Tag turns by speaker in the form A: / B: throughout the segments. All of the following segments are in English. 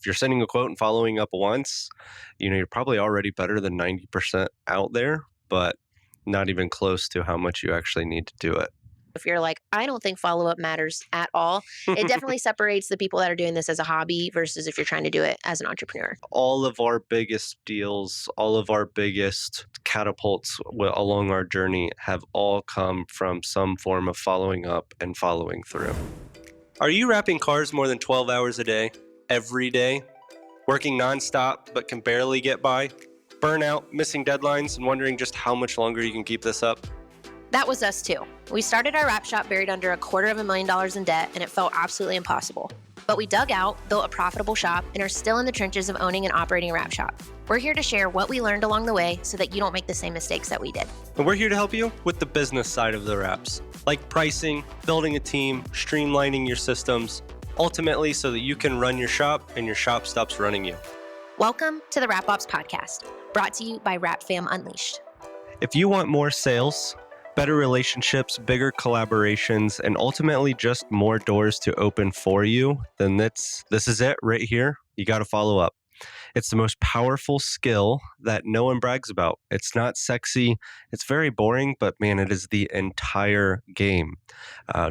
A: if you're sending a quote and following up once, you're probably already better than 90% out there, but not even close to how much you actually need to do it.
B: If you're like, I don't think follow-up matters at all, it definitely separates the people that are doing this as a hobby versus if you're trying to do it as an entrepreneur.
A: All of our biggest deals, all of our biggest catapults along our journey have all come from some form of following up and following through. Are you wrapping cars more than 12 hours a day, every day? Working nonstop but can barely get by? Burnout, missing deadlines, and wondering just how much longer you can keep this up?
B: That was us too. We started our wrap shop buried under $250,000 in debt, and it felt absolutely impossible. But we dug out, built a profitable shop, and are still in the trenches of owning and operating a wrap shop. We're here to share what we learned along the way so that you don't make the same mistakes that we did.
A: And we're here to help you with the business side of the wraps, like pricing, building a team, streamlining your systems, ultimately so that you can run your shop and your shop stops running you.
B: Welcome to the Wrap Ops Podcast, brought to you by Wrap Fam Unleashed.
A: If you want more sales, better relationships, bigger collaborations, and ultimately just more doors to open for you, then this is it right here. You got to follow up. It's the most powerful skill that no one brags about. It's not sexy. It's very boring, but man, it is the entire game.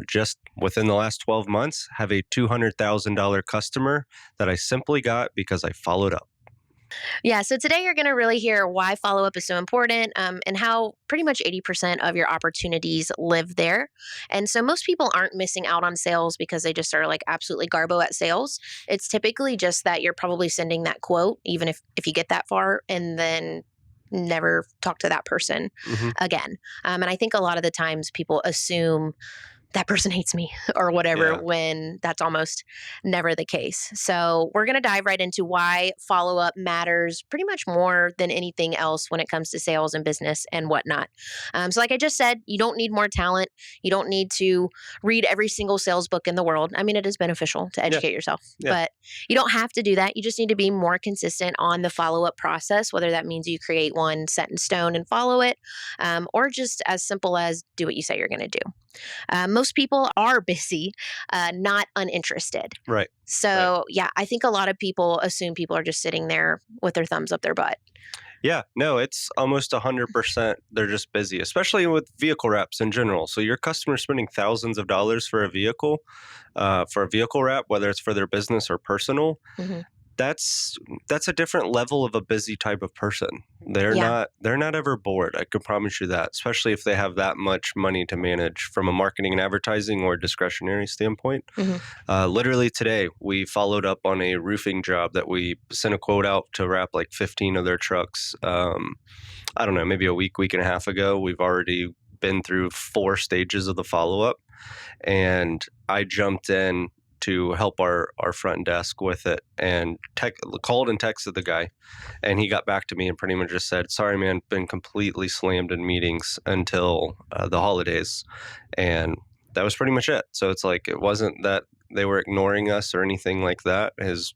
A: Just within the last 12 months, have a $200,000 customer that I simply got because I followed up.
B: Yeah, so today you're going to really hear why follow-up is so important and how pretty much 80% of your opportunities live there. And so most people aren't missing out on sales because they just are like absolutely garbo at sales. It's typically just that you're probably sending that quote, even if you get that far, and then never talk to that person again. And I think a lot of the times people assume that person hates me or whatever, when that's almost never the case. So we're going to dive right into why follow-up matters pretty much more than anything else when it comes to sales and business and whatnot. So like I just said, you don't need more talent. You don't need to read every single sales book in the world. I mean, it is beneficial to educate yourself, but you don't have to do that. You just need to be more consistent on the follow-up process, whether that means you create one set in stone and follow it, or just as simple as do what you say you're going to do. Most people are busy, not uninterested.
A: Right.
B: So, I think a lot of people assume people are just sitting there with their thumbs up their butt.
A: Yeah, no, it's almost 100%. They're just busy, especially with vehicle wraps in general. So your customer's spending thousands of dollars for a vehicle wrap, whether it's for their business or personal. That's a different level of a busy type of person. They're not ever bored. I can promise you that, especially if they have that much money to manage from a marketing and advertising or discretionary standpoint. Literally today, we followed up on a roofing job that we sent a quote out to wrap like 15 of their trucks. I don't know, maybe a week and a half ago. We've already been through 4 stages of the follow-up, and I jumped in to help our front desk with it and called and texted the guy, and he got back to me and pretty much just said, sorry, man, been completely slammed in meetings until the holidays. And that was pretty much it. So it's like, it wasn't that they were ignoring us or anything like that. His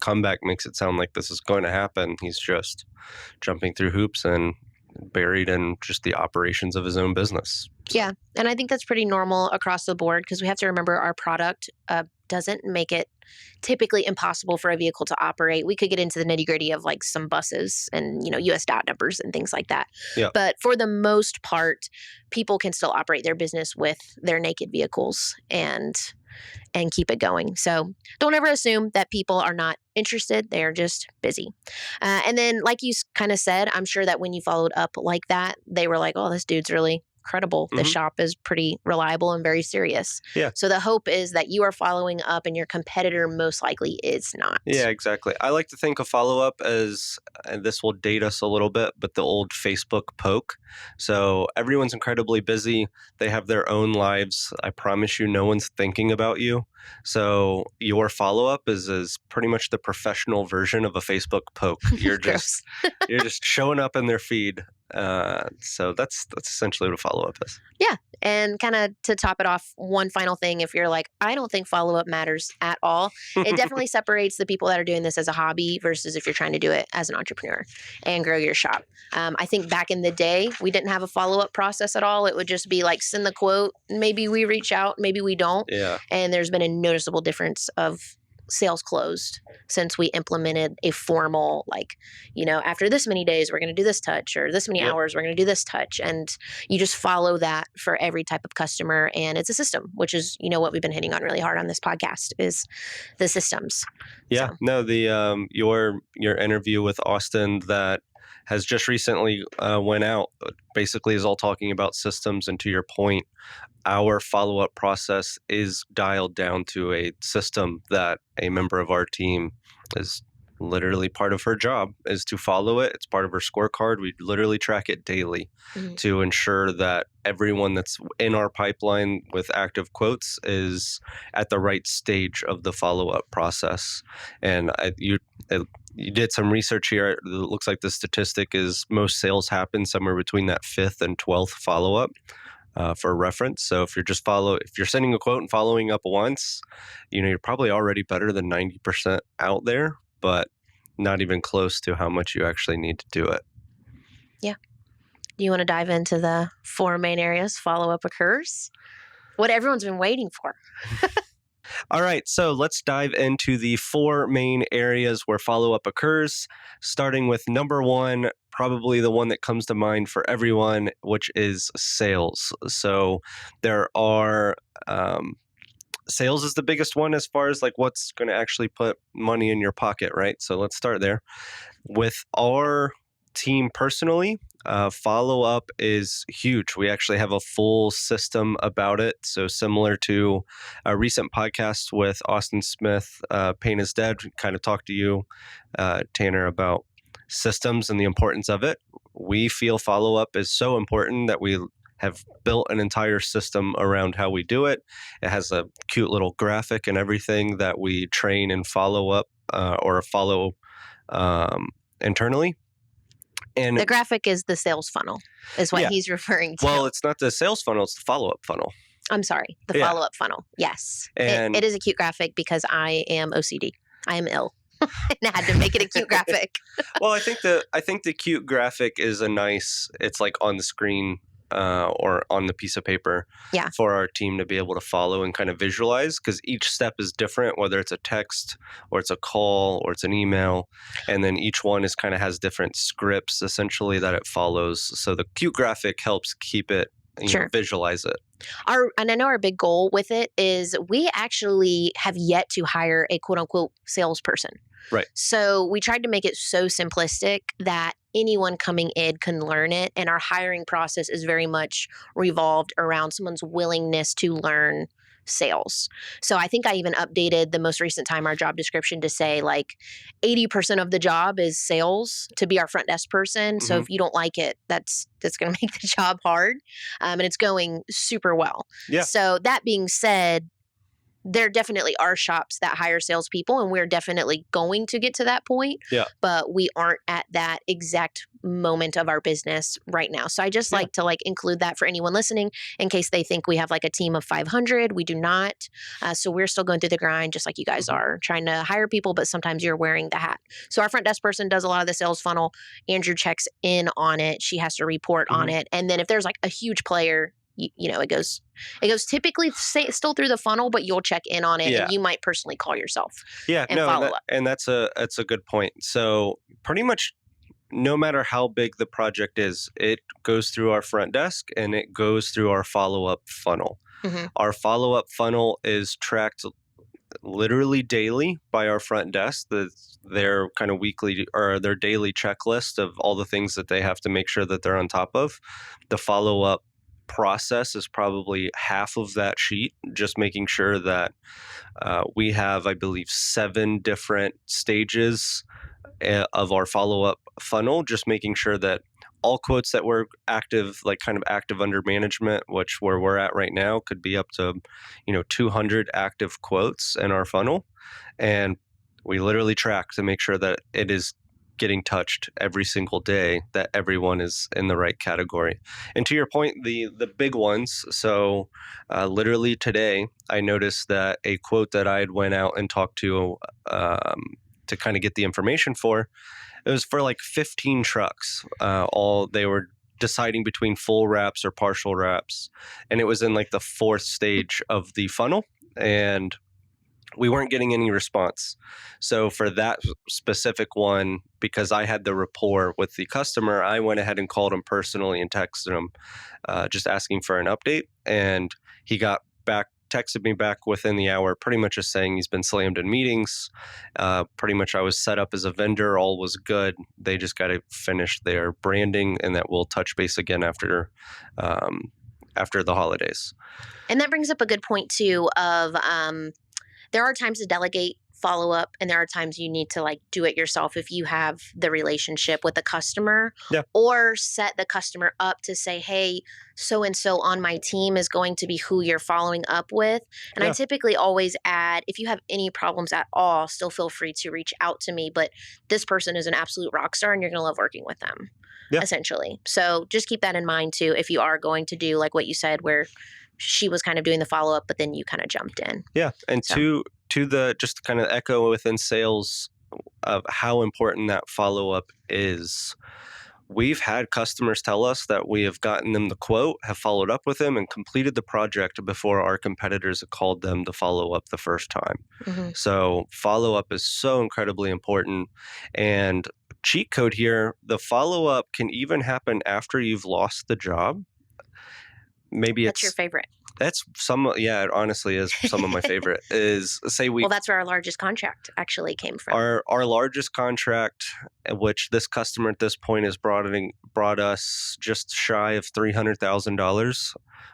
A: comeback makes it sound like this is going to happen. He's just jumping through hoops and buried in just the operations of his own business.
B: Yeah. And I think that's pretty normal across the board because we have to remember our product doesn't make it typically impossible for a vehicle to operate. We could get into the nitty gritty of like some buses and, US dot numbers and things like that.
A: Yeah.
B: But for the most part, people can still operate their business with their naked vehicles and keep it going. So don't ever assume that people are not interested. They are just busy. And then like you kind of said, I'm sure that when you followed up like that, they were like, oh, this dude's really credible. The shop is pretty reliable and very serious.
A: Yeah.
B: So the hope is that you are following up and your competitor most likely is not.
A: Yeah, exactly. I like to think of follow-up as, and this will date us a little bit, but the old Facebook poke. So everyone's incredibly busy. They have their own lives. I promise you, no one's thinking about you. So your follow-up is pretty much the professional version of a Facebook poke. You're just showing up in their feed. So that's essentially what a follow-up is.
B: Yeah. And kind of to top it off, one final thing, if you're like, I don't think follow-up matters at all, it definitely separates the people that are doing this as a hobby versus if you're trying to do it as an entrepreneur and grow your shop. I think back in the day, we didn't have a follow-up process at all. It would just be like, send the quote, maybe we reach out, maybe we don't.
A: Yeah.
B: And there's been a noticeable difference of sales closed since we implemented a formal, like, after this many days, we're going to do this touch, or this many
A: Yep.
B: hours, we're going to do this touch. And you just follow that for every type of customer. And it's a system, which is, what we've been hitting on really hard on this podcast is the systems.
A: Yeah.
B: So,
A: No, the your interview with Austin that has just recently went out basically is all talking about systems. And to your point, our follow-up process is dialed down to a system that a member of our team is literally part of her job is to follow it. It's part of her scorecard. We literally track it daily
B: mhm.
A: to ensure that everyone that's in our pipeline with active quotes is at the right stage of the follow-up process. And you did some research here. It looks like the statistic is most sales happen somewhere between that 5th and 12th follow-up. For reference. So if you're sending a quote and following up once, you're probably already better than 90% out there, but not even close to how much you actually need to do it.
B: Yeah. Do you want to dive into the 4 main areas follow-up occurs? What everyone's been waiting for.
A: All right, so let's dive into the 4 main areas where follow-up occurs, starting with number 1, probably the one that comes to mind for everyone, which is sales. So there are sales is the biggest one as far as like what's going to actually put money in your pocket, right? So let's start there. With our team personally, follow up is huge. We actually have a full system about it. So, similar to a recent podcast with Austin Smith, Pain is Dead, kind of talked to you, Tanner, about systems and the importance of it. We feel follow up is so important that we have built an entire system around how we do it. It has a cute little graphic and everything that we train and follow up or follow internally. And
B: The graphic is the sales funnel, is what
A: yeah,
B: he's referring to.
A: well, it's not the sales funnel, it's the follow-up funnel.
B: I'm sorry, the
A: Yeah.
B: follow-up funnel. Yes.
A: And
B: It is a cute graphic because I am OCD. I am ill. And I had to make it a cute graphic.
A: well, I think the cute graphic is it's like on the screen or on the piece of paper
B: Yeah.
A: for our team to be able to follow and kind of visualize, because each step is different, whether it's a text or it's a call or it's an email. And then each one has different scripts essentially that it follows. So the cute graphic helps keep it,
B: Sure.
A: visualize it.
B: And I know our big goal with it is we actually have yet to hire a quote unquote salesperson.
A: Right.
B: So we tried to make it so simplistic that anyone coming in can learn it. And our hiring process is very much revolved around someone's willingness to learn sales. So I think I even updated the most recent time our job description to say like 80% of the job is sales to be our front desk person. So if you don't like it, that's going to make the job hard. And it's going super well.
A: Yeah.
B: So that being said, there definitely are shops that hire salespeople, and we're definitely going to get to that point.
A: Yeah.
B: But we aren't at that exact moment of our business right now. So I just like to include that for anyone listening in case they think we have like a team of 500. We do not. So we're still going through the grind, just like you guys are trying to hire people, but sometimes you're wearing the hat. So our front desk person does a lot of the sales funnel. Andrew checks in on it. She has to report on it. And then if there's like a huge player, it goes typically still through the funnel, but you'll check in on it and you might personally call yourself.
A: Yeah,
B: and follow up.
A: And that's a good point. So pretty much no matter how big the project is, it goes through our front desk and it goes through our follow-up funnel. Our follow-up funnel is tracked literally daily by our front desk. Their kind of weekly or their daily checklist of all the things that they have to make sure that they're on top of. The follow-up process is probably half of that sheet, just making sure that we have, I believe, 7 different stages of our follow-up funnel, just making sure that all quotes that were active, like kind of active under management, which where we're at right now could be up to 200 active quotes in our funnel, and we literally track to make sure that it is getting touched every single day, that everyone is in the right category. And to your point, the big ones, so literally today I noticed that a quote that I had went out and talked to kind of get the information for, it was for like 15 trucks. They were deciding between full wraps or partial wraps, and it was in like the 4th stage of the funnel. And we weren't getting any response. So for that specific one, because I had the rapport with the customer, I went ahead and called him personally and texted him, just asking for an update. And he got back, texted me back within the hour, pretty much just saying he's been slammed in meetings. Pretty much I was set up as a vendor, all was good. They just got to finish their branding, and that we'll touch base again um, after the holidays.
B: And that brings up a good point too of there are times to delegate follow up and there are times you need to like do it yourself if you have the relationship with the customer,
A: Yeah,
B: or set the customer up to say, hey, so and so on my team is going to be who you're following up with. And I
A: yeah,
B: typically always add, if you have any problems at all, still feel free to reach out to me, but this person is an absolute rock star and you're going to love working with them,
A: yeah.
B: essentially. So just keep that in mind too if you are going to do like what you said, where she was kind of doing the follow up, but then you kind of jumped in.
A: Yeah, and
B: So
A: to the just kind of echo within sales of how important that follow up is. We've had customers tell us that we have gotten them the quote, have followed up with them, and completed the project before our competitors have called them to follow up the first time.
B: mhm,
A: So follow up is so incredibly important. And cheat code here, the follow up can even happen after you've lost the job. Maybe
B: that's your
A: it's
B: favorite.
A: that's some, yeah, it honestly is some of my favorite is say we
B: Well, that's where our largest contract actually came from.
A: our largest contract, which this customer at this point has brought us just shy of $300,000,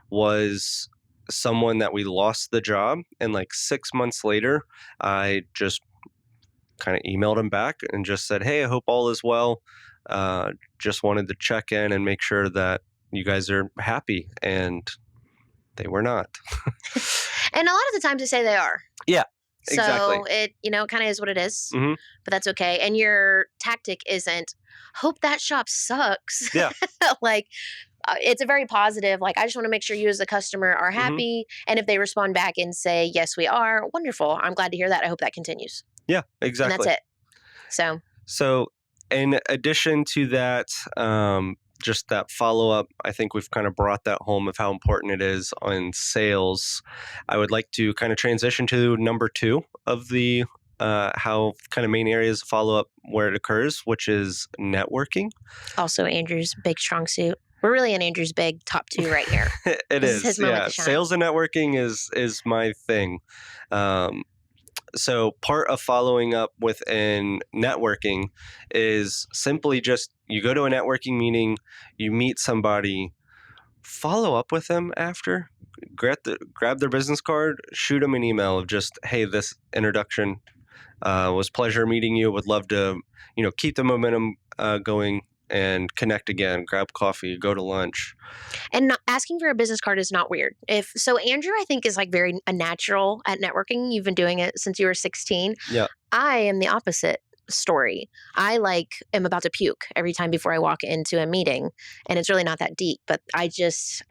A: was someone that we lost the job, and like 6 months later, I just kind of emailed him back and just said, "Hey, I hope all is well. Just wanted to check in and make sure that you guys are happy," and they were not.
B: And a lot of the times they say they are.
A: Yeah, exactly.
B: So it, kind of is what it is,
A: Hmm.
B: but that's okay. And your tactic isn't, hope that shop sucks.
A: Yeah.
B: Like, it's a very positive, like, I just want to make sure you as the customer are
A: Hmm.
B: happy. And if they respond back and say, yes, we are, wonderful. I'm glad to hear that. I hope that continues.
A: Yeah,
B: And that's
A: exactly.
B: it. So,
A: So, in addition to that, just that follow up, I think we've kind of brought that home of how important it is on sales. I would like to kind of transition to number two of the how kind of main areas of follow up where it occurs, which is networking.
B: also, Andrew's big strong suit. We're really in Andrew's big top two right here.
A: It
B: This is
A: is,
B: his moment
A: yeah.
B: to shine.
A: Sales and networking is my thing. Um, so part of following up within networking is simply just you go to a networking meeting, you meet somebody, follow up with them after, grab their business card, shoot them an email of just, hey, this introduction was pleasure meeting you, would love to keep the momentum going and connect again, grab coffee, go to lunch.
B: And not, asking for a business card is not weird. If so, Andrew, I think is like very a natural at networking. You've been doing it since you were 16.
A: Yeah.
B: I am the opposite story. I like am about to puke every time before I walk into a meeting, and it's really not that deep. But I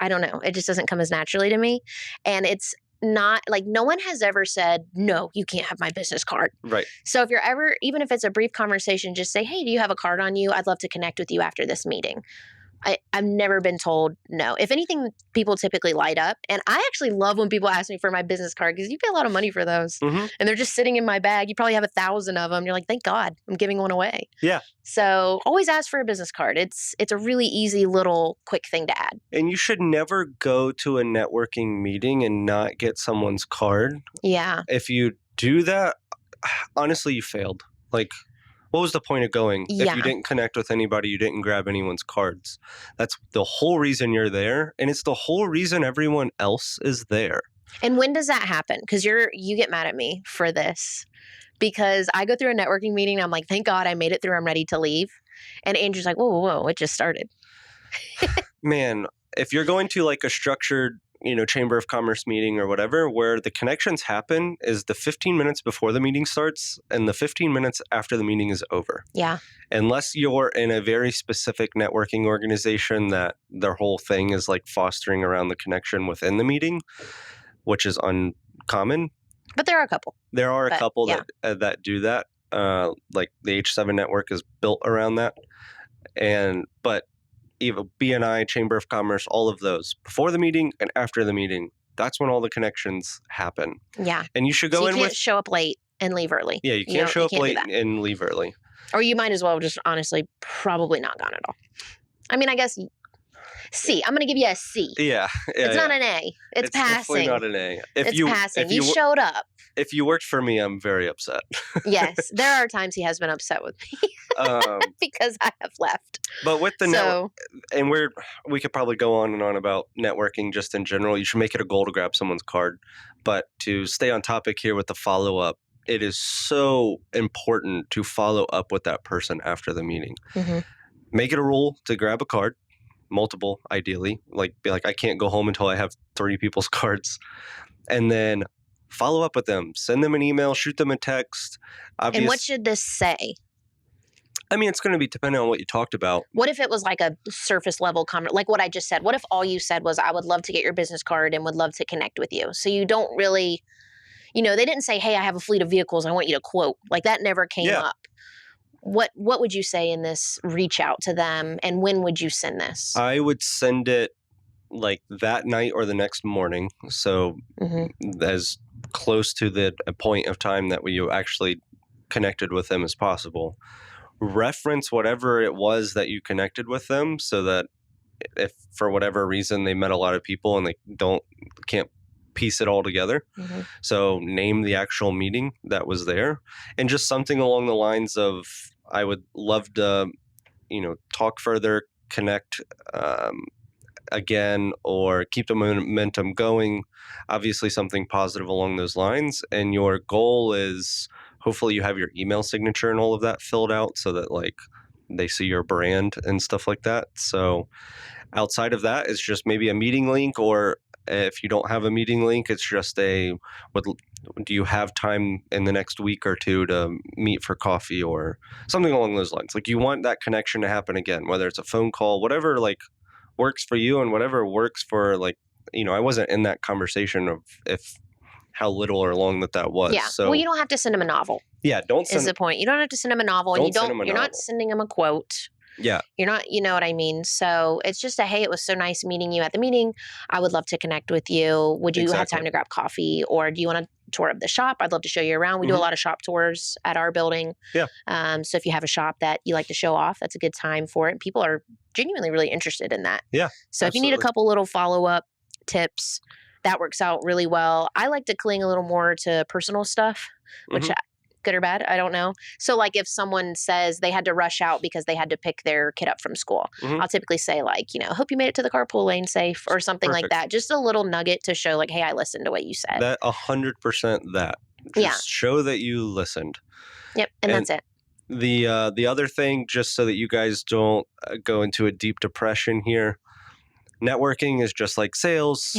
B: don't know. It just doesn't come as naturally to me, and it's not like no one has ever said no, you can't have my business card.
A: Right.
B: So if you're ever, even if it's a brief conversation, just say, hey, do you have a card on you? I'd love to connect with you after this meeting. I've never been told no. If anything, people typically light up. And I actually love when people ask me for my business card because you pay a lot of money for those.
A: Hmm.
B: And they're just sitting in my bag. You probably have 1,000 of them. You're like, thank God I'm giving one away.
A: Yeah.
B: So always ask for a business card. It's a really easy little quick thing to add.
A: And you should never go to a networking meeting and not get someone's card.
B: Yeah.
A: If you do that, honestly, you failed. Like, what was the point of going if you
B: Yeah.
A: didn't connect with anybody, you didn't grab anyone's cards? That's the whole reason you're there, and it's the whole reason everyone else is there.
B: And when does that happen? Because you get mad at me for this. Because I go through a networking meeting, I'm like, thank God I made it through. I'm ready to leave. And Andrew's like, whoa, whoa, whoa, it just started.
A: Man, if you're going to like a structured, chamber of commerce meeting or whatever, where the connections happen is the 15 minutes before the meeting starts and the 15 minutes after the meeting is over.
B: Yeah.
A: Unless you're in a very specific networking organization that their whole thing is like fostering around the connection within the meeting, which is uncommon.
B: But there are a couple.
A: There are a
B: But,
A: couple
B: yeah.
A: that do that. Like the H7 network is built around that, but even BNI, Chamber of Commerce, all of those before the meeting and after the meeting, That's when all the connections happen.
B: Yeah.
A: And you should
B: So
A: go
B: you
A: in
B: can't
A: with,
B: show up late and leave early.
A: yeah, you can't show
B: You
A: up
B: can't do
A: late
B: that.
A: and leave early.
B: Or you might as well just honestly probably not gone at all. I mean, I guess C. I'm going to give you a C.
A: Yeah.
B: It's not an A. It's
A: definitely
B: passing.
A: not an A.
B: It's passing. You showed up.
A: If you worked for me, I'm very upset.
B: Yes. There are times he has been upset with me
A: Um,
B: because I have left.
A: but with the network,
B: So,
A: and we could probably go on and on about networking just in general. You should make it a goal to grab someone's card. But to stay on topic here with the follow up, it is so important to follow up with that person after the meeting.
B: mhm.
A: Make it a rule to grab a card, multiple ideally. Like be like, I can't go home until I have 3 people's cards, and then follow up with them. Send them an email, shoot them a text.
B: And what should this say?
A: I mean, it's going to be depending on what you talked about.
B: What if it was like a surface level comment, like what I just said? What if all you said was, I would love to get your business card and would love to connect with you? So you don't really, they didn't say, hey, I have a fleet of vehicles. I want you to quote. Like that never came
A: Yeah.
B: up. What would you say in this reach out to them, and when would you send this?
A: I would send it like that night or the next morning. So
B: Mhm.
A: as close to the point of time that you actually connected with them as possible. Reference whatever it was that you connected with them, so that if for whatever reason they met a lot of people and they can't piece it all together.
B: Mhm.
A: So name the actual meeting that was there, and just something along the lines of, I would love to, talk further, connect again, or keep the momentum going. Obviously something positive along those lines. And your goal is, hopefully you have your email signature and all of that filled out, so that like they see your brand and stuff like that. So outside of that, it's just maybe a meeting link, or if you don't have a meeting link, it's just do you have time in the next week or two to meet for coffee or something along those lines. Like, you want that connection to happen again, whether it's a phone call, whatever like works for you and whatever works for, like, I wasn't in that conversation of if how little or long that was.
B: Yeah.
A: So
B: Well, you don't have to send them a novel.
A: Yeah, don't
B: Is
A: send
B: the point. You don't have to send them a novel, and
A: Don't send 'em a
B: you're not
A: novel.
B: sending them a quote.
A: Yeah.
B: You're not, you know what I mean? So it's just hey, it was so nice meeting you at the meeting. I would love to connect with you. Would you have
A: Exactly.
B: time to grab coffee, or do you want a tour of the shop? I'd love to show you around. We do a
A: Mhm.
B: lot of shop tours at our building.
A: Yeah.
B: So if you have a shop that you like to show off, that's a good time for it. People are genuinely really interested in that.
A: Yeah,
B: So if you need a
A: absolutely.
B: couple little follow-up tips, that works out really well. I like to cling a little more to personal stuff, which
A: Mhm.
B: good or bad, I don't know. So like if someone says they had to rush out because they had to pick their kid up from school,
A: Mhm.
B: I'll typically say like, hope you made it to the carpool lane safe, or something like
A: Perfect.
B: that. Just a little nugget to show like, hey, I listened to what you said.
A: That 100% that.
B: Yeah.
A: Just show that you listened.
B: Yep. And that's it.
A: The other thing, just so that you guys don't go into a deep depression here, networking is just like sales.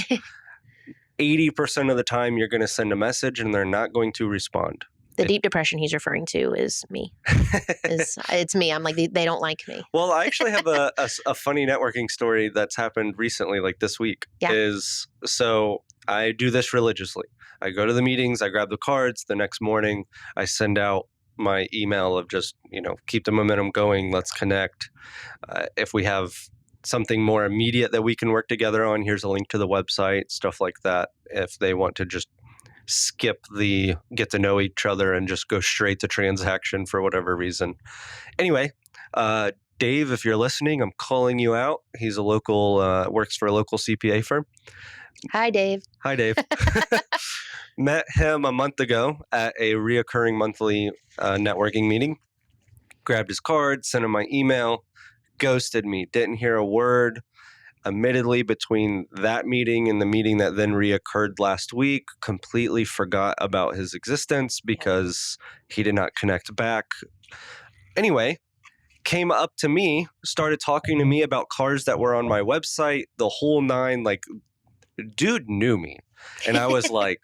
A: 80% of the time, you're going to send a message and they're not going to respond.
B: The deep depression he's referring to is me. It's me. I'm like, they don't like me.
A: Well, I actually have a funny networking story that's happened recently, like this week.
B: Yeah.
A: So I do this religiously. I go to the meetings, I grab the cards. The next morning, I send out my email of just, keep the momentum going. Let's connect. If we have something more immediate that we can work together on, here's a link to the website, stuff like that. If they want to just skip the get to know each other and just go straight to transaction for whatever reason. Anyway, Dave, if you're listening, I'm calling you out. He's a local, works for a local CPA firm.
B: Hi, Dave.
A: Hi, Dave. Met him a month ago at a reoccurring monthly networking meeting. Grabbed his card, sent him my email, ghosted me, didn't hear a word. Admittedly, between that meeting and the meeting that then reoccurred last week, completely forgot about his existence because he did not connect back. Anyway, came up to me, started talking to me about cars that were on my website, the whole nine. Like, dude knew me. And I was like,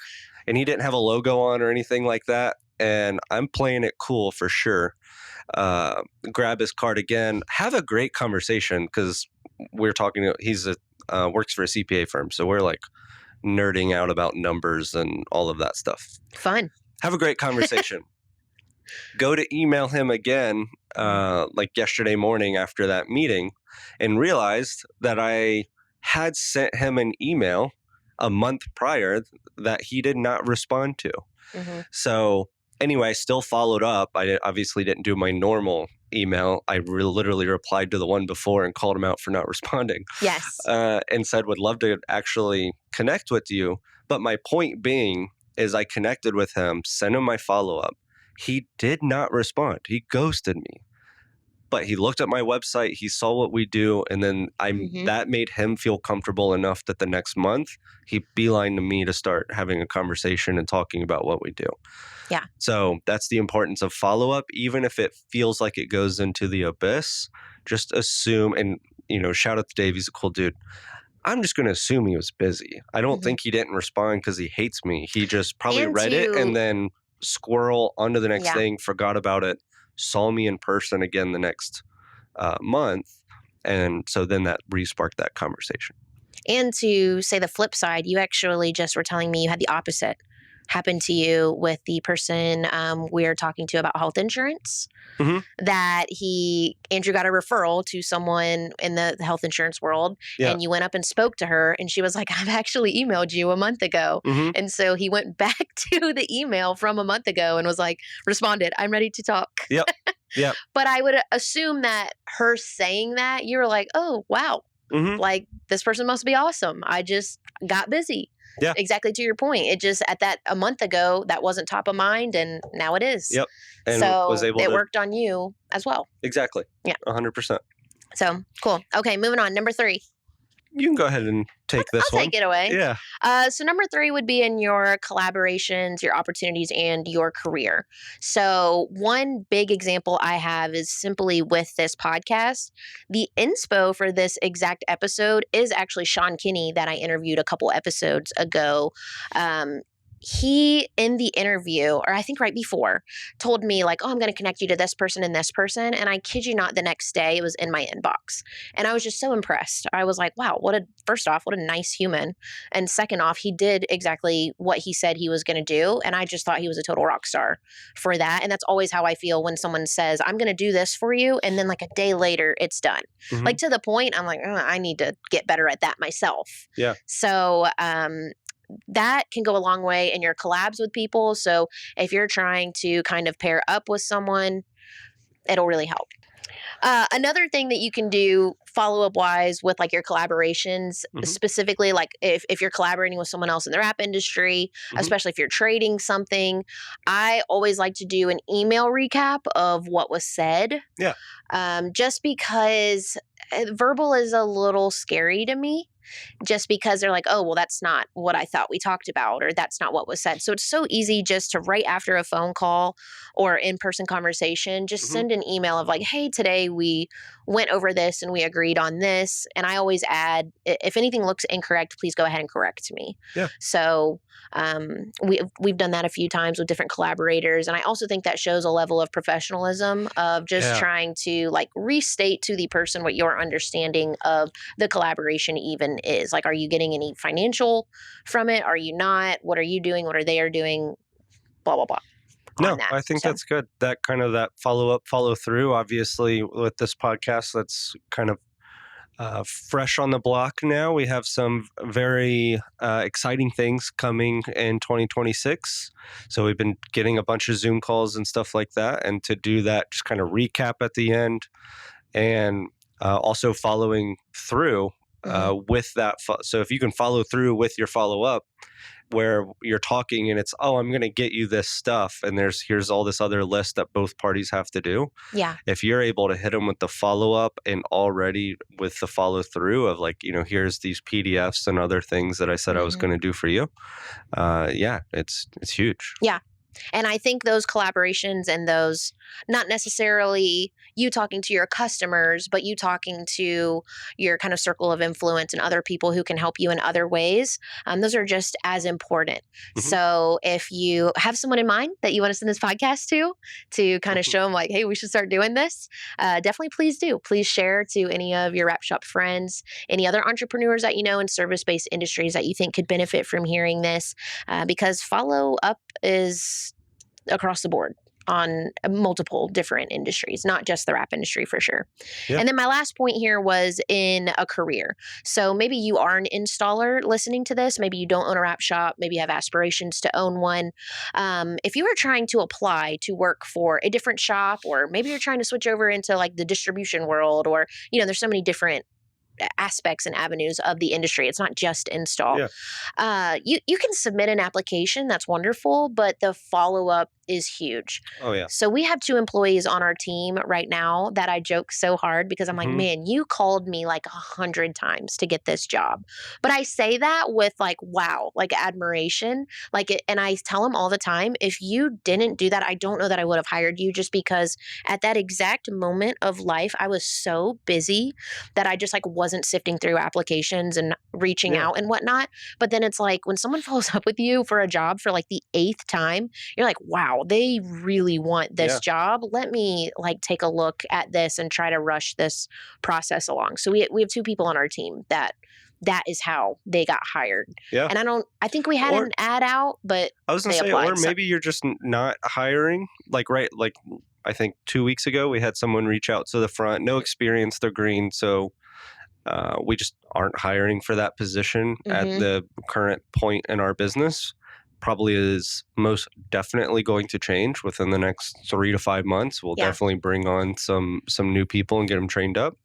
A: and he didn't have a logo on or anything like that. And I'm playing it cool for sure. Grab his card again, have a great conversation, because we're talking. He's works for a CPA firm, so we're like nerding out about numbers and all of that stuff.
B: Fun.
A: Have a great conversation. Go to email him again, like yesterday morning after that meeting, and realized that I had sent him an email a month prior that he did not respond to.
B: Hmm.
A: So anyway, I still followed up. I obviously didn't do my normal email. I literally replied to the one before and called him out for not responding,
B: Yes.
A: and said, would love to actually connect with you. But my point being is I connected with him, sent him my follow up. He did not respond. He ghosted me. But he looked at my website, he saw what we do, and then
B: Hmm.
A: that made him feel comfortable enough that the next month he beelined to me to start having a conversation and talking about what we do.
B: Yeah.
A: So that's the importance of follow up, even if it feels like it goes into the abyss. Just assume, and shout out to Dave, he's a cool dude. I'm just going to assume he was busy. I don't
B: Hmm.
A: think he didn't respond because he hates me. He just probably
B: And
A: read it and
B: to,
A: then squirrel onto the next
B: yeah.
A: thing, forgot about it, saw me in person again the next month. And so then that re-sparked that conversation.
B: And to say the flip side, you actually just were telling me you had the opposite happen to you with the person we're talking to about health insurance.
A: Hmm.
B: That Andrew got a referral to someone in the health insurance world,
A: Yeah.
B: and you went up and spoke to her, and she was like, I've actually emailed you a month ago.
A: Hmm.
B: And so he went back to the email from a month ago and was like, responded, I'm ready to talk.
A: Yep. Yep.
B: But I would assume that her saying that, you were like, oh, wow,
A: Hmm.
B: like this person must be awesome. I just got busy.
A: Yeah.
B: Exactly to your point. It just at that a month ago that wasn't top of mind, and now it is.
A: Yep. And was
B: So
A: able
B: it
A: to.
B: worked on you as well.
A: Exactly.
B: Yeah.
A: 100%.
B: So cool. Okay, moving on. Number 3.
A: You can go ahead and take this
B: I'll
A: one.
B: take it away.
A: Yeah.
B: So number 3 would be in your collaborations, your opportunities, and your career. So one big example I have is simply with this podcast. The inspo for this exact episode is actually Sean Kinney that I interviewed a couple episodes ago. He in the interview, or I think right before, told me like, oh, I'm going to connect you to this person and this person. And I kid you not, the next day it was in my inbox. And I was just so impressed. I was like, wow, first off, what a nice human. And second off, he did exactly what he said he was going to do. And I just thought he was a total rock star for that. And that's always how I feel when someone says, I'm going to do this for you. And then like a day later, it's done.
A: Hmm.
B: Like to the point, I'm like, I need to get better at that myself.
A: Yeah.
B: So, that can go a long way in your collabs with people. So if you're trying to kind of pair up with someone, it'll really help. Another thing that you can do follow up wise with like your collaborations,
A: Hmm.
B: specifically like if you're collaborating with someone else in their app industry,
A: Hmm.
B: especially if you're trading something, I always like to do an email recap of what was said.
A: Yeah.
B: Just because verbal is a little scary to me, just because they're like, oh, well, that's not what I thought we talked about, or that's not what was said. So it's so easy just to right after a phone call or in person conversation, just
A: Hmm.
B: send an email of like, hey, today we went over this and we agreed on this. And I always add, if anything looks incorrect, please go ahead and correct me.
A: Yeah.
B: So we've done that a few times with different collaborators. And I also think that shows a level of professionalism of just
A: Yeah.
B: trying to like restate to the person what your understanding of the collaboration even is. Like, are you getting any financial from it? Are you not? What are you doing? What are they are doing? Blah, blah, blah on
A: No,
B: that.
A: I think
B: So,
A: that's good. That kind of that follow up, follow through. Obviously, with this podcast, that's kind of fresh on the block now. We have some very exciting things coming in 2026. So we've been getting a bunch of Zoom calls and stuff like that. And to do that, just kind of recap at the end and also following through
B: mhm.
A: with that. So if you can follow through with your follow up, where you're talking and it's, oh, I'm going to get you this stuff, and here's all this other list that both parties have to do.
B: Yeah.
A: If you're able to hit them with the follow up and already with the follow through of like, here's these PDFs and other things that I said I was
B: Mhm.
A: going to do for you. Yeah, it's huge.
B: Yeah. And I think those collaborations and those, not necessarily you talking to your customers, but you talking to your kind of circle of influence and other people who can help you in other ways, those are just as important.
A: Hmm.
B: So if you have someone in mind that you want to send this podcast to kind of show them like, hey, we should start doing this, definitely please do. Please share to any of your wrap shop friends, any other entrepreneurs that you know in service-based industries that you think could benefit from hearing this, because follow up is across the board. on multiple different industries, not just the wrap industry for sure.
A: Yeah.
B: And then my last point here was in a career. So maybe you are an installer listening to this. Maybe you don't own a wrap shop. Maybe you have aspirations to own one. If you are trying to apply to work for a different shop, or maybe you're trying to switch over into like the distribution world, or, there's so many different aspects and avenues of the industry. It's not just install.
A: Yeah.
B: You can submit an application. That's wonderful, but the follow up is huge.
A: Oh, yeah.
B: So we have 2 employees on our team right now that I joke so hard because I'm like,
A: Mhm.
B: man, you called me like 100 times to get this job. But I say that with like, wow, like admiration. And I tell them all the time, if you didn't do that, I don't know that I would have hired you, just because at that exact moment of life, I was so busy that I just like wasn't sifting through applications and reaching
A: Yeah.
B: out and whatnot. But then it's like when someone follows up with you for a job for like the 8th time, you're like, wow, they really want this
A: Yeah.
B: job. Let me like take a look at this and try to rush this process along. So we have 2 people on our team that is how they got hired.
A: Yeah.
B: And I think we had
A: Or
B: an ad out, but
A: I was gonna
B: they
A: say, or
B: applied. So
A: maybe you're just not hiring. Like, right, like I think 2 weeks ago we had someone reach out to the front, no experience, they're green, so we just aren't hiring for that position at
B: mhm.
A: the current point in our business. Probably is most definitely going to change within the next 3 to 5 months. We'll
B: Yeah.
A: definitely bring on some new people and get them trained up.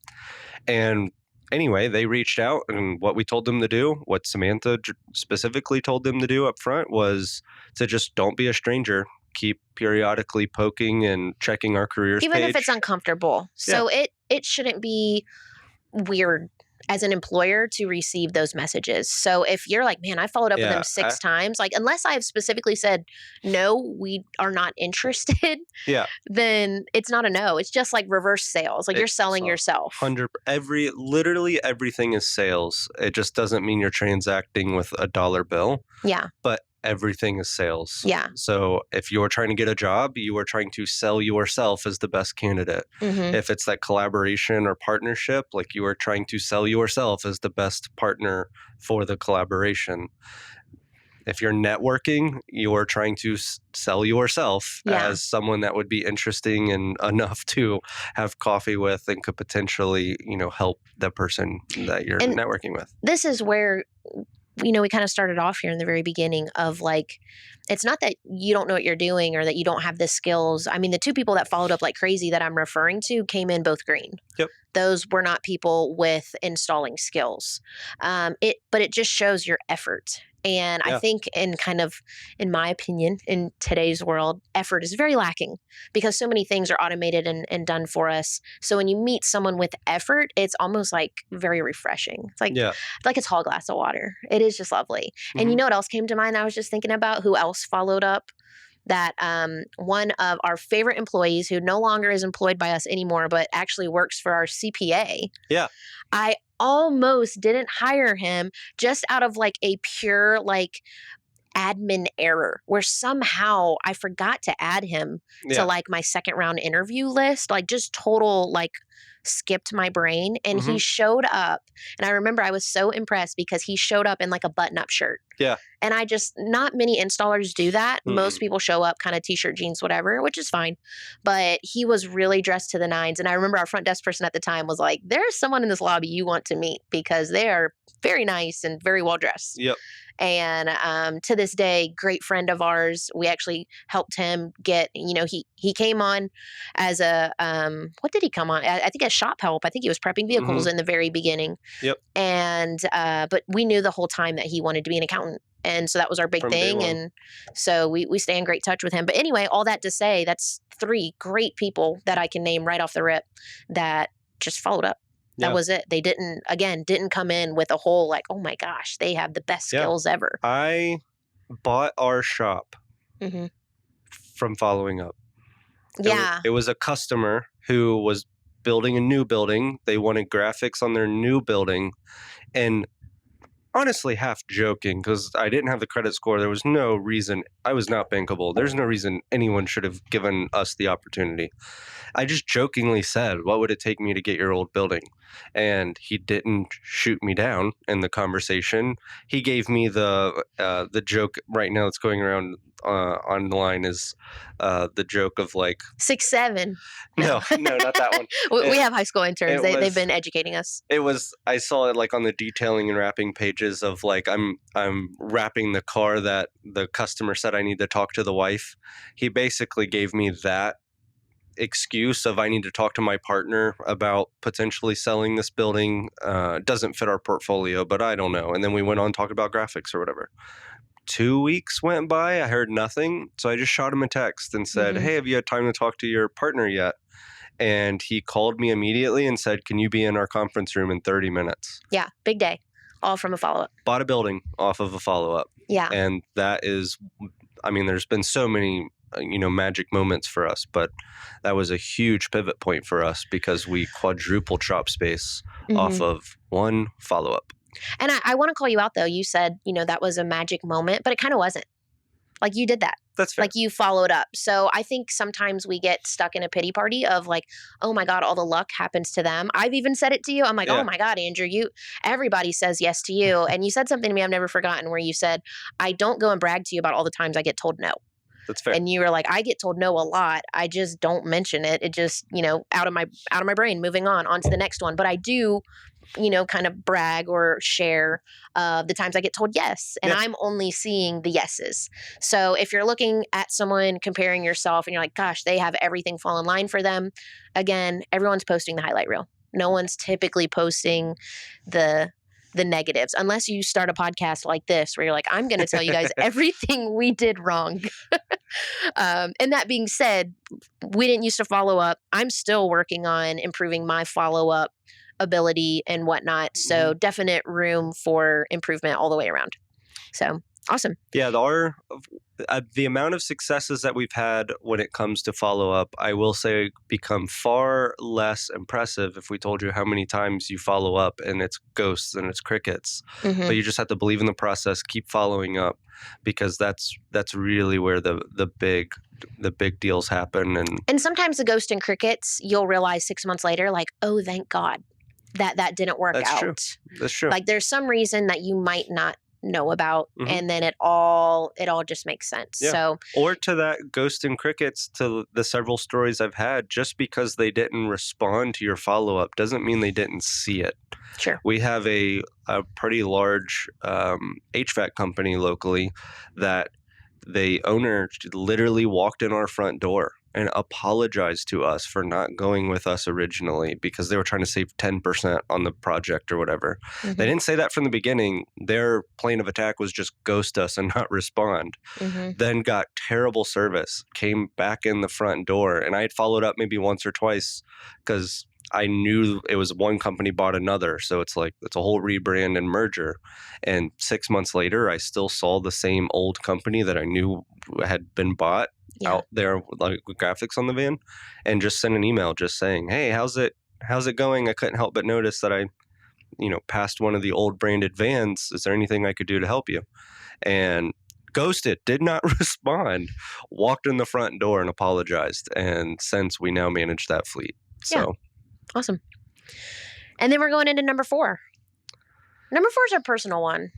A: And anyway, they reached out, and what we told them to do, what Samantha specifically told them to do up front, was to just don't be a stranger. Keep periodically poking and checking our careers
B: Even if
A: page.
B: it's uncomfortable.
A: Yeah.
B: So it shouldn't be weird as an employer to receive those messages. So if you're like, man, I followed up with them
A: Yeah.
B: 6 times, like unless I've specifically said, no, we are not interested,
A: Yeah.
B: then it's not a no. It's just like reverse sales. Like you're
A: It's
B: selling yourself.
A: literally everything is sales. It just doesn't mean you're transacting with a dollar bill,
B: Yeah.
A: but everything is sales.
B: Yeah.
A: So if you're trying to get a job, you are trying to sell yourself as the best candidate.
B: Hmm.
A: If it's that collaboration or partnership, like you are trying to sell yourself as the best partner for the collaboration. If you're networking, you're trying to sell yourself
B: Yeah.
A: as someone that would be interesting and enough to have coffee with and could potentially, help the person that you're
B: And
A: networking with.
B: this is where, we kind of started off here in the very beginning of like, it's not that you don't know what you're doing or that you don't have the skills. I mean, the 2 people that followed up like crazy that I'm referring to came in both green.
A: Yep.
B: Those were not people with installing skills. But it just shows your effort. And I
A: Yeah.
B: think in my opinion, in today's world, effort is very lacking because so many things are automated and done for us. So when you meet someone with effort, it's almost like very refreshing. It's
A: Yeah.
B: like a tall glass of water. It is just lovely. And you
A: Mhm.
B: know what else came to mind? I was just thinking about who else followed up. That one of our favorite employees, who no longer is employed by us anymore, but actually works for our CPA.
A: Yeah.
B: I almost didn't hire him just out of like a pure like admin error where somehow I forgot to add him to
A: Yeah.
B: like my second round interview list, like just total like skipped my brain. And he
A: Mhm.
B: showed up. And I remember I was so impressed because he showed up in like a button up shirt.
A: Yeah.
B: And not many installers do that. Most
A: Mm-mm.
B: people show up kind of t-shirt, jeans, whatever, which is fine. But he was really dressed to the nines. And I remember our front desk person at the time was like, there's someone in this lobby you want to meet because they are very nice and very well dressed.
A: Yep.
B: And to this day, great friend of ours. We actually helped him get, he came on as a, what did he come on? I think as shop help. I think he was prepping vehicles
A: Mhm.
B: in the very beginning.
A: Yep.
B: And, but we knew the whole time that he wanted to be an accountant. And so that was our big
A: From day
B: thing.
A: one.
B: And so we stay in great touch with him. But anyway, all that to say, that's 3 great people that I can name right off the rip that just followed up. That
A: Yeah.
B: was it. They didn't come in with a whole like, oh my gosh, they have the best
A: Yeah.
B: skills ever.
A: I bought our shop
B: Hmm.
A: from following up.
B: Yeah.
A: It was a customer who was building a new building. They wanted graphics on their new building. And honestly, half joking, because I didn't have the credit score. There was no reason. I was not bankable. There's no reason anyone should have given us the opportunity. I just jokingly said, what would it take me to get your old building? and he didn't shoot me down in the conversation. He gave me the joke right now that's going around online is the joke of like
B: 6'7". No.
A: no, no, not that one.
B: We
A: It,
B: have high school interns.
A: it
B: They've
A: was
B: been educating us.
A: it was I saw it like on the detailing and wrapping pages of like I'm wrapping the car that the customer said I need to talk to the wife. He basically gave me that excuse of I need to talk to my partner about potentially selling this building. It doesn't fit our portfolio, but I don't know. And then we went on to talk about graphics or whatever. 2 weeks went by. I heard nothing. So I just shot him a text and said,
B: Mhm.
A: "Hey, have you had time to talk to your partner yet?" And he called me immediately and said, "Can you be in our conference room in 30 minutes?"
B: Yeah, big day. All from a follow-up.
A: Bought a building off of a follow up.
B: Yeah.
A: And that is, I mean, there's been so many, magic moments for us, but that was a huge pivot point for us because we quadrupled shop space off
B: Mhm.
A: of one follow up.
B: And I wanna call you out, though. You said, that was a magic moment, but it kinda wasn't. Like, you did that.
A: That's fair.
B: Like, you followed up. So, I think sometimes we get stuck in a pity party of, like, "Oh my god, all the luck happens to them." I've even said it to you. I'm like, "Oh
A: Yeah,
B: my god, Andrew, everybody says yes to you." And you said something to me I've never forgotten where you said, "I don't go and brag to you about all the times I get told no."
A: that's fair.
B: And you were like, "I get told no a lot. I just don't mention it. It just, out of my brain, moving on to the next one. But I do, kind of brag or share the times I get told yes. And
A: Yeah.
B: I'm only seeing the yeses. So if you're looking at someone comparing yourself and you're like, gosh, they have everything fall in line for them, again, everyone's posting the highlight reel. No one's typically posting the negatives unless you start a podcast like this where you're like, I'm going to tell you guys everything we did wrong. And that being said, we didn't used to follow up. I'm still working on improving my follow up ability and whatnot.
A: Mhm.
B: So definite room for improvement all the way around. So awesome.
A: Yeah, the amount of successes that we've had when it comes to follow up, I will say, become far less impressive if we told you how many times you follow up and it's ghosts and it's crickets.
B: Hmm.
A: But you just have to believe in the process, keep following up, because that's really where the big deals happen. And
B: And sometimes the ghost and crickets, you'll realize 6 months later, like, oh, thank God that didn't work
A: that's true.
B: out.
A: That's true.
B: Like there's some reason that you might not know about,
A: Hmm.
B: and then it all just makes sense.
A: Yeah.
B: So
A: Or to that ghost and crickets, to the several stories I've had, just because they didn't respond to your follow up doesn't mean they didn't see it.
B: sure.
A: We have a pretty large HVAC company locally that the owner literally walked in our front door and apologized to us for not going with us originally because they were trying to save 10% on the project or whatever. They
B: Hmm.
A: didn't say that from the beginning. Their plan of attack was just ghost us and not respond.
B: Hmm.
A: Then got terrible service, came back in the front door, and I had followed up maybe once or twice because I knew it was one company bought another. So it's like it's a whole rebrand and merger. And 6 months later, I still saw the same old company that I knew had been bought
B: Yeah.
A: out there, like with graphics on the van, and just sent an email just saying, "Hey, how's it going? I couldn't help but notice that I, passed one of the old branded vans. Is there anything I could do to help you?" And ghosted, did not respond, walked in the front door and apologized. And since we now manage that fleet.
B: Yeah.
A: So
B: Awesome. And then we're going into number 4. Number 4 is our personal one.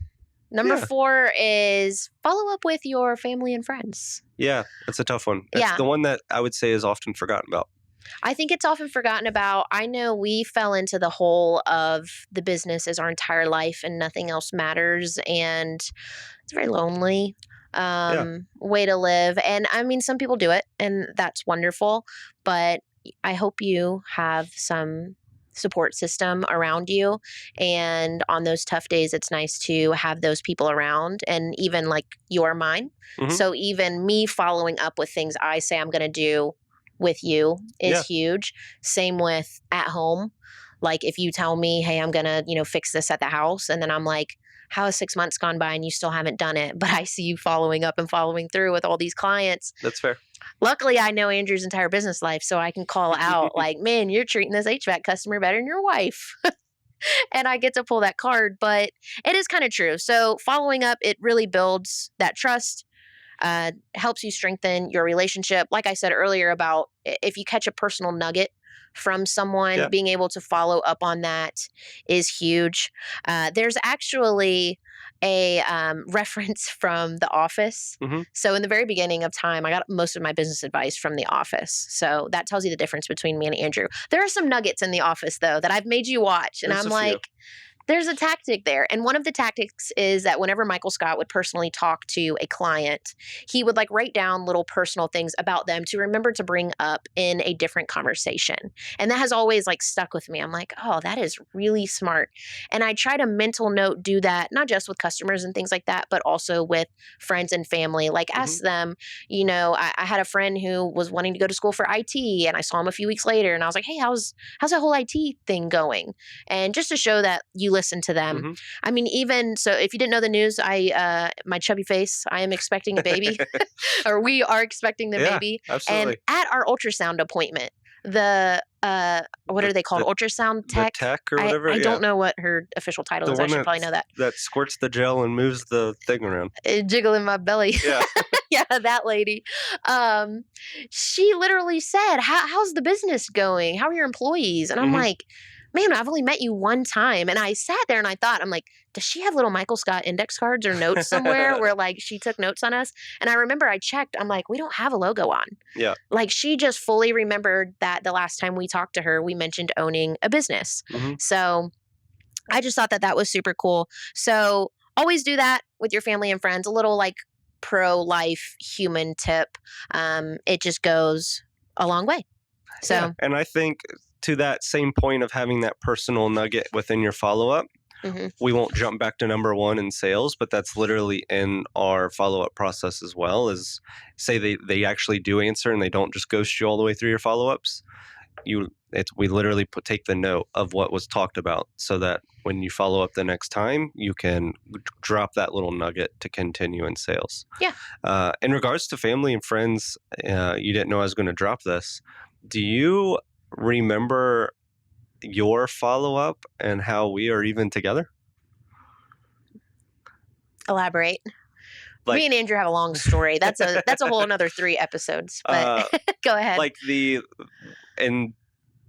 B: Number
A: yeah.
B: 4 is follow up with your family and friends.
A: Yeah, that's a tough one. It's
B: Yeah.
A: the one that I would say is often forgotten about.
B: I think it's often forgotten about. I know we fell into the hole of the business is our entire life and nothing else matters. And it's very lonely
A: Yeah.
B: way to live. And I mean, some people do it, and that's wonderful. But I hope you have some support system around you. And on those tough days, it's nice to have those people around, and even like you're mine.
A: Hmm.
B: So even me following up with things I say I'm going to do with you is
A: Yeah.
B: huge. Same with at home. Like if you tell me, hey, I'm going to, fix this at the house. And then I'm like, how has 6 months gone by and you still haven't done it? But I see you following up and following through with all these clients.
A: That's fair.
B: Luckily, I know Andrew's entire business life, so I can call out like, man, you're treating this HVAC customer better than your wife. And I get to pull that card, but it is kind of true. So following up, it really builds that trust. helps you strengthen your relationship. Like I said earlier, about if you catch a personal nugget from someone,
A: Yeah.
B: being able to follow up on that is huge. There's actually a reference from The Office.
A: Hmm.
B: So, in the very beginning of time, I got most of my business advice from The Office. So, that tells you the difference between me and Andrew. There are some nuggets in The Office, though, that I've made you watch. And
A: There's
B: I'm
A: a few.
B: like, there's a tactic there. And one of the tactics is that whenever Michael Scott would personally talk to a client, he would like write down little personal things about them to remember to bring up in a different conversation. And that has always like stuck with me. I'm like, oh, that is really smart. And I try to mental note do that, not just with customers and things like that, but also with friends and family. Like
A: Hmm.
B: ask them, I had a friend who was wanting to go to school for IT, and I saw him a few weeks later and I was like, hey, how's that whole IT thing going? And just to show that you listen to them.
A: Hmm.
B: I mean, even so, if you didn't know the news, my chubby face, I am expecting a baby, or we are expecting the
A: Yeah,
B: baby. And
A: absolutely.
B: at our ultrasound appointment, the what
A: The
B: are they called?
A: the
B: Ultrasound
A: the
B: tech.
A: tech or
B: I
A: whatever.
B: I
A: Yeah,
B: don't know what her official title
A: the
B: is. I
A: one
B: should probably know that.
A: that squirts the gel and moves the thing around.
B: Jiggle in my belly.
A: Yeah.
B: Yeah, that lady. Um, she literally said, how's the business going? How are your employees? And I'm
A: Hmm.
B: like, man, I've only met you one time. And I sat there and I thought, I'm like, does she have little Michael Scott index cards or notes somewhere where like she took notes on us? And I remember I checked, I'm like, we don't have a logo on.
A: Yeah.
B: Like she just fully remembered that the last time we talked to her, we mentioned owning a business.
A: Hmm.
B: So I just thought that that was super cool. So always do that with your family and friends. A little like pro life human tip. It just goes a long way.
A: Yeah,
B: So,
A: and I think to that same point of having that personal nugget within your follow up,
B: mhm.
A: we won't jump back to number one in sales, but that's literally in our follow up process as well. Is say they actually do answer and they don't just ghost you all the way through your follow ups. We literally take the note of what was talked about so that when you follow up the next time, you can drop that little nugget to continue in sales.
B: Yeah.
A: In regards to family and friends, you didn't know I was going to drop this. Do you remember your follow up and how we are even together?
B: Elaborate. Me
A: Like,
B: and Andrew have a long story. That's a whole another 3 episodes. But
A: uh,
B: go ahead.
A: like in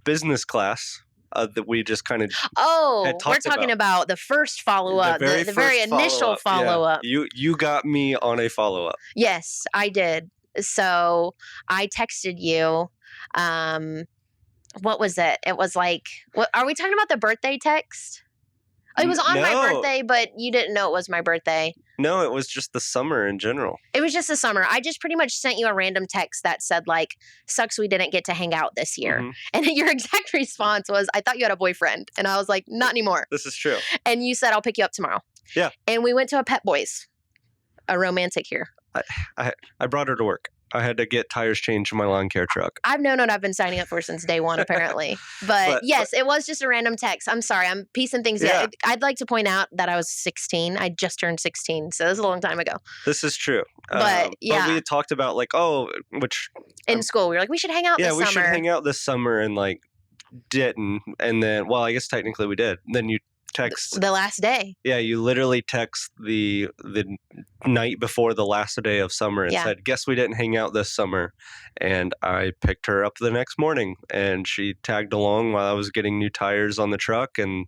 A: business class that we just kind of had
B: Oh, we're
A: talked
B: talking
A: about.
B: about the first follow
A: The
B: up,
A: very
B: the very
A: first follow
B: initial
A: up. Yeah.
B: follow up.
A: You got me on a follow up.
B: Yes, I did. So I texted you. Um, what was it? It was like, what are we talking about? The birthday text? It was on my
A: No,
B: birthday, but you didn't know it was my birthday.
A: no, it was just the summer in general.
B: It was just the summer. I just pretty much sent you a random text that said like, "Sucks we didn't get to hang out this year."
A: Hmm.
B: And your exact response was, "I thought you had a boyfriend," and I was like, "Not anymore."
A: This is true.
B: And you said, "I'll pick you up tomorrow."
A: Yeah.
B: And we went to a Pet Boys, a romantic here.
A: I brought her to work. I had to get tires changed in my lawn care truck.
B: I've known what I've been signing up for since day one, apparently. But
A: But
B: yes, it was just a random text. I'm sorry, I'm piecing things
A: Yeah.
B: together. I'd like to point out that I was 16. I just turned 16, so this is a long time ago.
A: this is true.
B: But,
A: But
B: yeah.
A: we had talked about which
B: In school, we were like, we should hang out
A: yeah,
B: this
A: we
B: summer.
A: should hang out this summer and like didn't. And then, well, I guess technically we did. Then you text.
B: The last day.
A: Yeah, you literally text the night before the last day of summer and
B: Yeah.
A: said, "Guess we didn't hang out this summer." And I picked her up the next morning, and she tagged along while I was getting new tires on the truck, and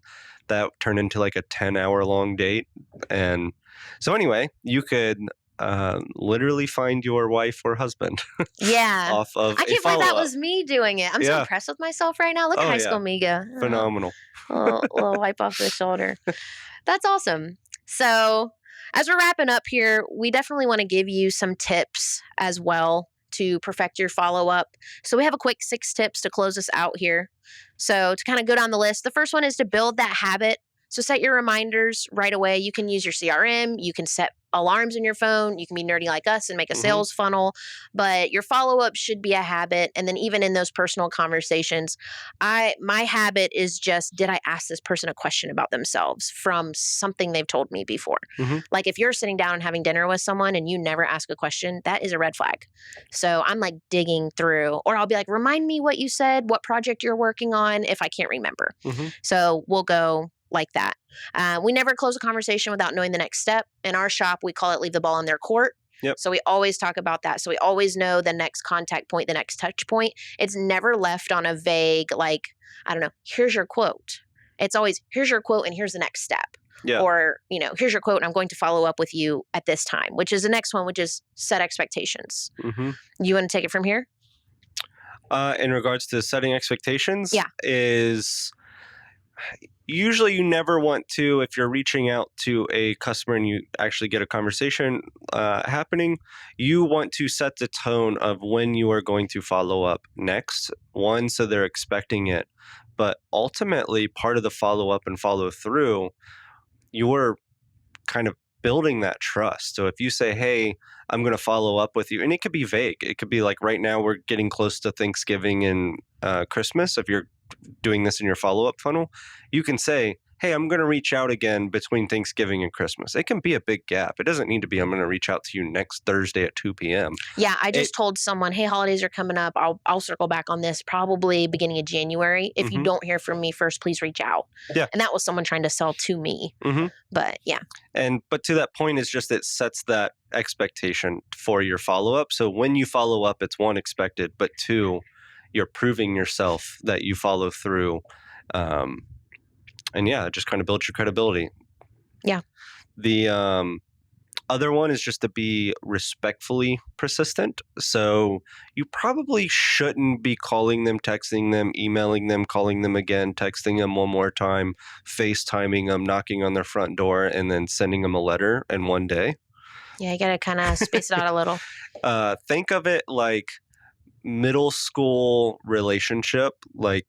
A: that turned into like a 10-hour long date. And so anyway, you could literally find your wife or husband
B: Yeah.
A: off of
B: I
A: a
B: can't believe that
A: follow-up.
B: was me doing it. I'm so
A: Yeah.
B: impressed with myself right now. Look at
A: Oh,
B: High
A: yeah.
B: School Miga. Oh,
A: Phenomenal.
B: little wipe off the shoulder. That's awesome. So, as we're wrapping up here, we definitely want to give you some tips as well to perfect your follow up. So, we have a quick 6 tips to close us out here. So, to kind of go down the list, the first one is to build that habit. So, set your reminders right away. You can use your CRM, you can set alarms in your phone, you can be nerdy like us and make a
A: Mhm.
B: sales funnel, but your follow up should be a habit. And then, even in those personal conversations, my habit is just, did I ask this person a question about themselves from something they've told me before?
A: Mhm.
B: Like if you're sitting down and having dinner with someone and you never ask a question, that is a red flag. So I'm like digging through, or I'll be like, remind me what you said, what project you're working on, if I can't remember.
A: Mhm.
B: So we'll go like that. We never close a conversation without knowing the next step. In our shop, we call it leave the ball in their court.
A: Yep.
B: So we always talk about that. So we always know the next contact point, the next touch point. It's never left on a vague, like, I don't know, here's your quote. It's always, here's your quote and here's the next step.
A: Yeah.
B: Or, here's your quote and I'm going to follow up with you at this time, which is the next one, which is set expectations.
A: Mm-hmm.
B: You want to take it from here?
A: In regards to setting expectations,
B: Yeah.
A: is usually you never want to, if you're reaching out to a customer and you actually get a conversation happening, you want to set the tone of when you are going to follow up next. One, so they're expecting it. But ultimately, part of the follow up and follow through, you're kind of building that trust. So if you say, hey, I'm going to follow up with you, and it could be vague. It could be like right now we're getting close to Thanksgiving and Christmas. If you're doing this in your follow-up funnel, you can say, hey, I'm going to reach out again between Thanksgiving and Christmas. It can be a big gap. It doesn't need to be, I'm going to reach out to you next Thursday at 2 p.m.
B: Yeah, I just told someone, hey, holidays are coming up. I'll circle back on this probably beginning of January. If you don't hear from me first, please reach out.
A: Yeah.
B: And that was someone trying to sell to me. But yeah.
A: But to that point, is just it sets that expectation for your follow-up. So when you follow up, it's one, expected, but two, you're proving yourself that you follow through. And yeah, it just kind of builds your credibility.
B: Yeah.
A: The other one is just to be respectfully persistent. So you probably shouldn't be calling them, texting them, emailing them, calling them again, texting them one more time, FaceTiming them, knocking on their front door, and then sending them a letter in one day.
B: Yeah, you got to kind of space it out a little.
A: Think of it like middle school relationship. Like,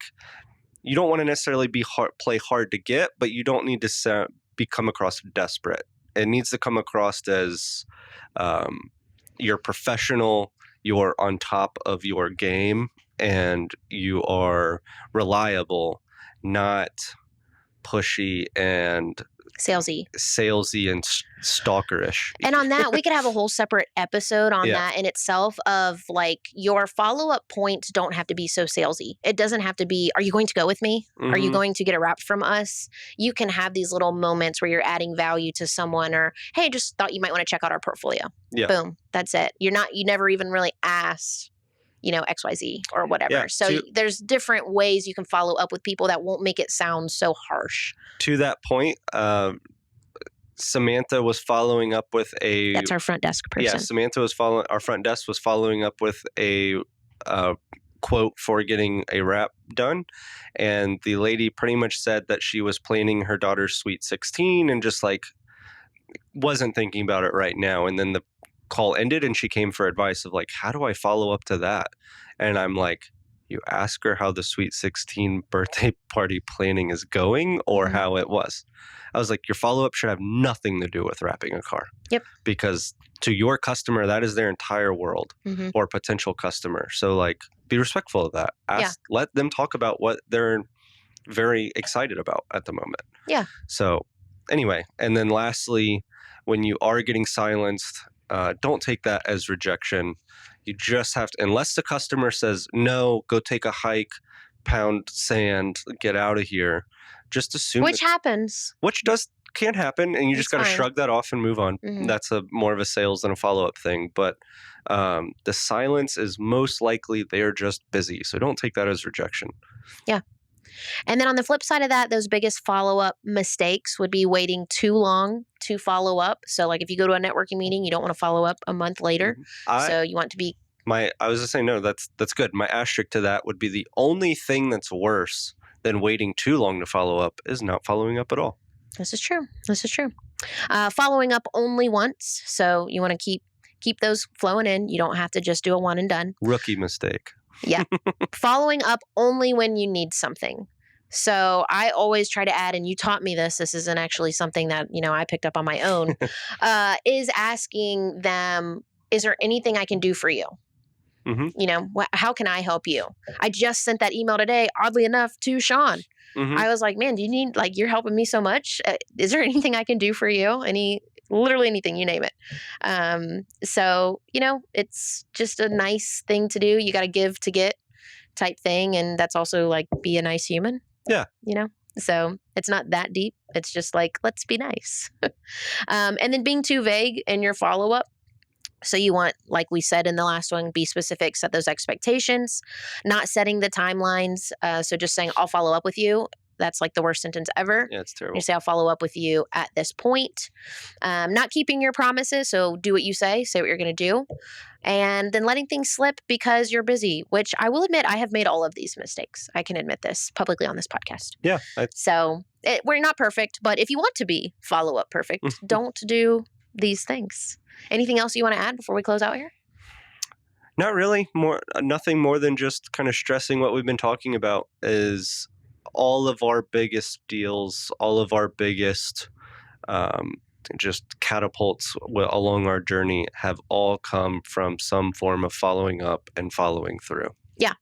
A: you don't want to necessarily play hard to get, but you don't need to come across desperate. It needs to come across as you're professional, you're on top of your game, and you are reliable, not pushy and
B: salesy
A: and stalkerish.
B: And on that, we could have a whole separate episode on that in itself of like your follow-up points don't have to be so salesy. It doesn't have to be, are you going to go with me? Are you going to get a wrap from us? You can have these little moments where you're adding value to someone, or, hey, just thought you might want to check out our portfolio.
A: Yeah.
B: Boom. That's it. You never even really asked, XYZ or whatever.
A: Yeah,
B: so there's different ways you can follow up with people that won't make it sound so harsh.
A: To that point, Samantha was following up with
B: that's our front desk person.
A: Yeah, Samantha was our front desk was following up with a quote for getting a wrap done. And the lady pretty much said that she was planning her daughter's sweet 16 and just like wasn't thinking about it right now. And then the call ended and she came for advice of like, how do I follow up to that? And I'm like, you ask her how the sweet 16 birthday party planning is going or how it was. I was like, your follow-up should have nothing to do with wrapping a car.
B: Yep.
A: Because to your customer, that is their entire world or potential customer. So like, be respectful of that. Let them talk about what they're very excited about at the moment.
B: Yeah.
A: So anyway, and then lastly, when you are getting silenced, don't take that as rejection. You just have to, unless the customer says, no, go take a hike, pound sand, get out of here. Just assume.
B: Which happens.
A: Which can happen. And you just got to shrug that off and move on. That's more of a sales than a follow-up thing. But the silence is most likely they're just busy. So don't take that as rejection.
B: Yeah. And then on the flip side of that, those biggest follow-up mistakes would be waiting too long to follow up. So like if you go to a networking meeting, you don't want to follow up a month later. So you want to be.
A: I was just saying, no, that's good. My asterisk to that would be the only thing that's worse than waiting too long to follow up is not following up at all.
B: This is true. Following up only once. So you want to keep those flowing in. You don't have to just do a one and done.
A: Rookie mistake.
B: Yeah. Following up only when you need something. So I always try to add, and you taught me this isn't actually something that, I picked up on my own, is asking them, is there anything I can do for you? How can I help you? I just sent that email today, oddly enough, to Sean. I was like, man, do you need, you're helping me so much. Is there anything I can do for you? Literally anything, you name it. So, it's just a nice thing to do. You got to give to get type thing. And that's also like, be a nice human.
A: Yeah.
B: So it's not that deep. It's just like, let's be nice. And then being too vague in your follow-up. So you want, like we said in the last one, be specific, set those expectations, not setting the timelines. So just saying, I'll follow up with you. That's like the worst sentence ever.
A: Yeah, it's
B: You
A: terrible.
B: say, I'll follow up with you at this point. Not keeping your promises. So do what you say what you're going to do. And then letting things slip because you're busy, which I will admit, I have made all of these mistakes. I can admit this publicly on this podcast.
A: Yeah.
B: So we're not perfect, but if you want to be follow up perfect, don't do these things. Anything else you want to add before we close out here?
A: Not really. Nothing more than just kind of stressing what we've been talking about is all of our biggest deals, all of our biggest um, just catapults along our journey have all come from some form of following up and following through.
B: Yeah.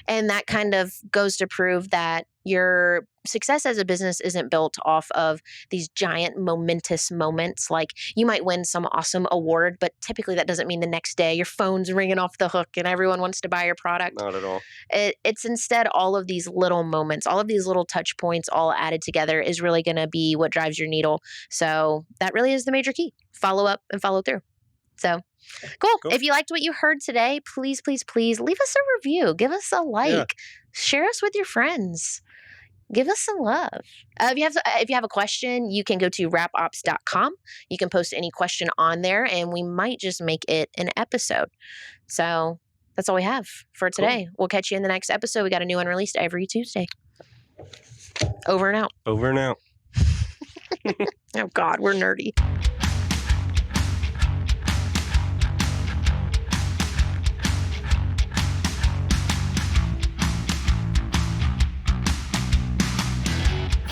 B: And that kind of goes to prove that your success as a business isn't built off of these giant momentous moments. Like you might win some awesome award, but typically that doesn't mean the next day your phone's ringing off the hook and everyone wants to buy your product.
A: Not at all.
B: It's instead all of these little moments, all of these little touch points all added together is really going to be what drives your needle. So that really is the major key. Follow up and follow through. So cool. If you liked what you heard today, please, please, please leave us a review. Give us a like.
A: Yeah.
B: Share us with your friends. Give us some love. If you have a question, you can go to wrapops.com. You can post any question on there, and we might just make it an episode. So that's all we have for today. Cool. We'll catch you in the next episode. We got a new one released every Tuesday. Over and out.
A: Over and out.
B: Oh, God, we're nerdy.